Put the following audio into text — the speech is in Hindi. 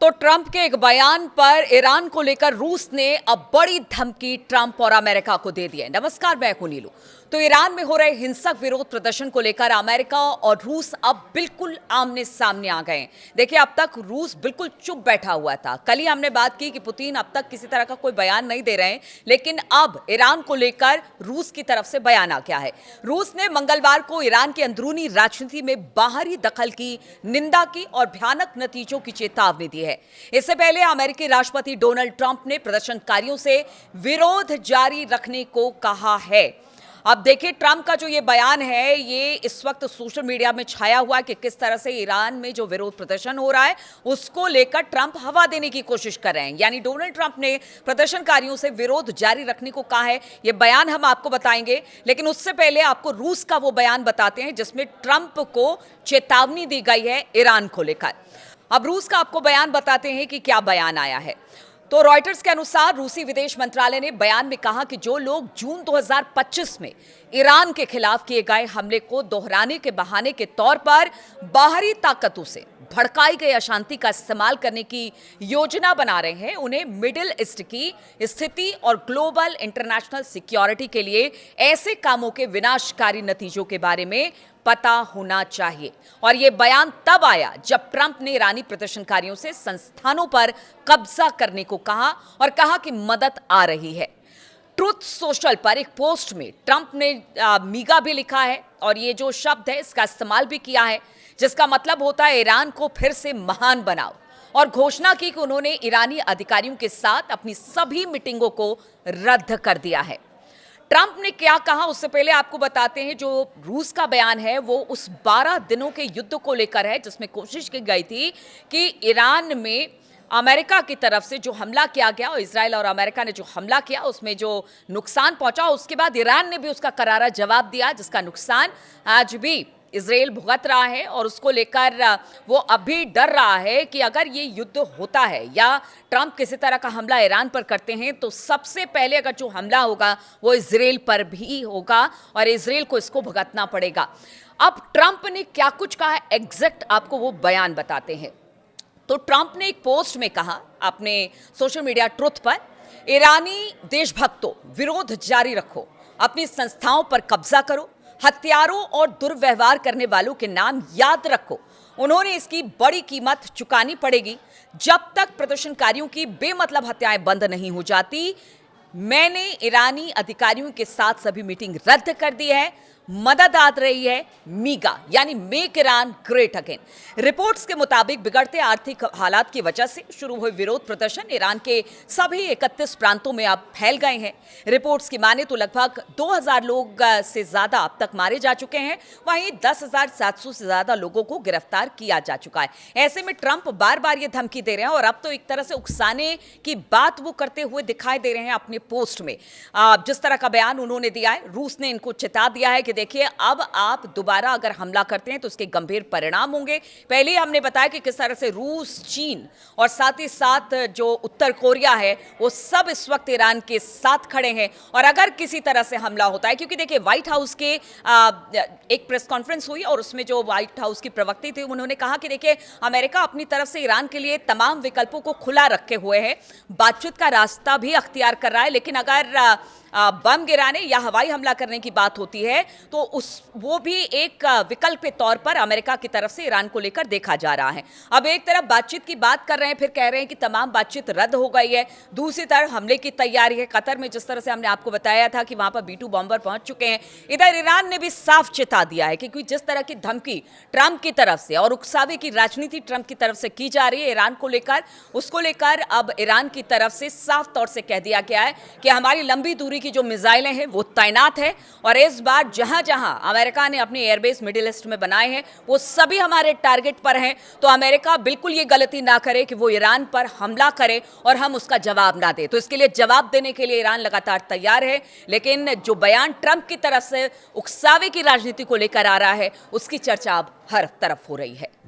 तो ट्रंप के एक बयान पर ईरान को लेकर रूस ने अब बड़ी धमकी ट्रंप और अमेरिका को दे दी है। नमस्कार, मैं हूं नीलू। तो ईरान में हो रहे हिंसक विरोध प्रदर्शन को लेकर अमेरिका और रूस अब बिल्कुल आमने सामने आ गए हैं। देखिए, अब तक रूस बिल्कुल चुप बैठा हुआ था। कल ही हमने बात की कि पुतिन अब तक किसी तरह का कोई बयान नहीं दे रहे हैं, लेकिन अब ईरान को लेकर रूस की तरफ से बयान आ गया है। रूस ने मंगलवार को ईरान की अंदरूनी राजनीति में बाहरी दखल की निंदा की और भयानक नतीजों की चेतावनी दी है। इससे पहले अमेरिकी राष्ट्रपति डोनाल्ड ट्रंप ने प्रदर्शनकारियों से विरोध जारी रखने को कहा है। अब देखिए, ट्रंप का जो ये बयान है, ये इस वक्त सोशल मीडिया में छाया हुआ है कि किस तरह से ईरान में जो विरोध प्रदर्शन हो रहा है उसको लेकर ट्रंप हवा देने की कोशिश कर रहे हैं। यानी डोनाल्ड ट्रंप ने प्रदर्शनकारियों से विरोध जारी रखने को कहा है। ये बयान हम आपको बताएंगे, लेकिन उससे पहले आपको रूस का वो बयान बताते हैं जिसमें ट्रंप को चेतावनी दी गई है ईरान को लेकर। अब रूस का आपको बयान बताते हैं कि क्या बयान आया है। तो रॉयटर्स के अनुसार रूसी विदेश मंत्रालय ने बयान में कहा कि जो लोग जून 2025 में ईरान के खिलाफ किए गए हमले को दोहराने के बहाने के तौर पर बाहरी ताकतों से भड़काई गई अशांति का इस्तेमाल करने की योजना बना रहे हैं, उन्हें मिडिल ईस्ट की स्थिति और ग्लोबल इंटरनेशनल सिक्योरिटी के लिए ऐसे कामों के विनाशकारी नतीजों के बारे में पता होना चाहिए। और यह बयान तब आया जब ट्रंप ने ईरानी प्रदर्शनकारियों से संस्थानों पर कब्जा करने को कहा और कहा कि मदद आ रही है। ट्रुथ सोशल पर एक पोस्ट में ट्रंप ने मीगा भी लिखा है और ये जो शब्द है इसका इस्तेमाल भी किया है, जिसका मतलब होता है ईरान को फिर से महान बनाओ, और घोषणा की कि उन्होंने ईरानी अधिकारियों के साथ अपनी सभी मीटिंगों को रद्द कर दिया है। ट्रंप ने क्या कहा उससे पहले आपको बताते हैं। जो रूस का बयान है वो उस 12 दिनों के युद्ध को लेकर है जिसमें कोशिश की गई थी कि ईरान में अमेरिका की तरफ से जो हमला किया गया और इजराइल और अमेरिका ने जो हमला किया उसमें जो नुकसान पहुंचा, उसके बाद ईरान ने भी उसका करारा जवाब दिया, जिसका नुकसान आज भी इजराइल भुगत रहा है। और उसको लेकर वो अभी डर रहा है कि अगर ये युद्ध होता है या ट्रंप किसी तरह का हमला ईरान पर करते हैं तो सबसे पहले अगर जो हमला होगा वो इजराइल पर भी होगा और इजराइल को इसको भुगतना पड़ेगा। अब ट्रंप ने क्या कुछ कहा है, एग्जैक्ट आपको वो बयान बताते हैं। तो ट्रंप ने एक पोस्ट में कहा अपने सोशल मीडिया ट्रुथ पर, ईरानी देशभक्तों विरोध जारी रखो, अपनी संस्थाओं पर कब्जा करो, हत्यारों और दुर्व्यवहार करने वालों के नाम याद रखो, उन्होंने इसकी बड़ी कीमत चुकानी पड़ेगी। जब तक प्रदर्शनकारियों की बेमतलब हत्याएं बंद नहीं हो जाती, मैंने ईरानी अधिकारियों के साथ सभी मीटिंग रद्द कर दी है। मदद आ रही है मीगा, यानी make Iran great again. Reports के मुताबिक बिगड़ते आर्थिक हालात की वजह से शुरू हुए विरोध प्रदर्शन ईरान के सभी 31 प्रांतों में अब फैल गए हैं। रिपोर्ट्स की माने तो लगभग 2000 लोग से ज्यादा अब तक मारे जा चुके हैं, वहीं 10,700 से ज्यादा लोगों को गिरफ्तार किया जा चुका है। ऐसे में ट्रंप बार बार ये धमकी दे रहे हैं और अब तो एक तरह से उकसाने की बात वो करते हुए दिखाई दे रहे हैं अपने पोस्ट में। जिस तरह का बयान उन्होंने दिया है, रूस ने इनको चेता दिया है कि देखिए, अब आप दोबारा अगर हमला करते हैं तो उसके गंभीर परिणाम होंगे। पहले हमने बताया कि किस तरह से रूस, चीन और साथ ही साथ जो उत्तर कोरिया है वो सब इस वक्त ईरान के साथ खड़े हैं। और अगर किसी तरह से हमला होता है, क्योंकि देखिए व्हाइट हाउस के एक प्रेस कॉन्फ्रेंस हुई और उसमें जो व्हाइट हाउस की प्रवक्ता थी उन्होंने कहा कि देखिए, अमेरिका अपनी तरफ से ईरान के लिए तमाम विकल्पों को खुला रखे हुए है, बातचीत का रास्ता भी अख्तियार कर रहा है, लेकिन अगर बम गिराने या हवाई हमला करने की बात होती है तो वो भी एक विकल्प के तौर पर अमेरिका की तरफ से ईरान को लेकर देखा जा रहा है। अब एक तरफ बातचीत की बात कर रहे हैं, फिर कह रहे हैं कि तमाम बातचीत रद्द हो गई है, दूसरी तरफ हमले की तैयारी है। कतर में जिस तरह से हमने आपको बताया था कि वहां पर B-2 बॉम्बर पहुंच चुके हैं, इधर ईरान ने भी साफ चेता दिया है क्योंकि जिस तरह की धमकी ट्रंप की तरफ से और उकसावे की राजनीति ट्रंप की तरफ से की जा रही है ईरान को लेकर, उसको लेकर अब ईरान की तरफ से साफ तौर से कह दिया गया है कि हमारी लंबी दूरी की जो मिसाइलें हैं वो तैनात है और इस बार जहां जहां अमेरिका ने अपने एयरबेस मिडिल ईस्ट में बनाए हैं वो सभी हमारे टारगेट पर हैं। तो अमेरिका बिल्कुल ये गलती ना करे कि वो ईरान पर हमला करे और हम उसका जवाब ना दे। तो इसके लिए जवाब देने के लिए ईरान लगातार तैयार है, लेकिन जो बयान ट्रंप की तरफ से उकसावे की राजनीति को लेकर आ रहा है उसकी चर्चा अब हर तरफ हो रही है।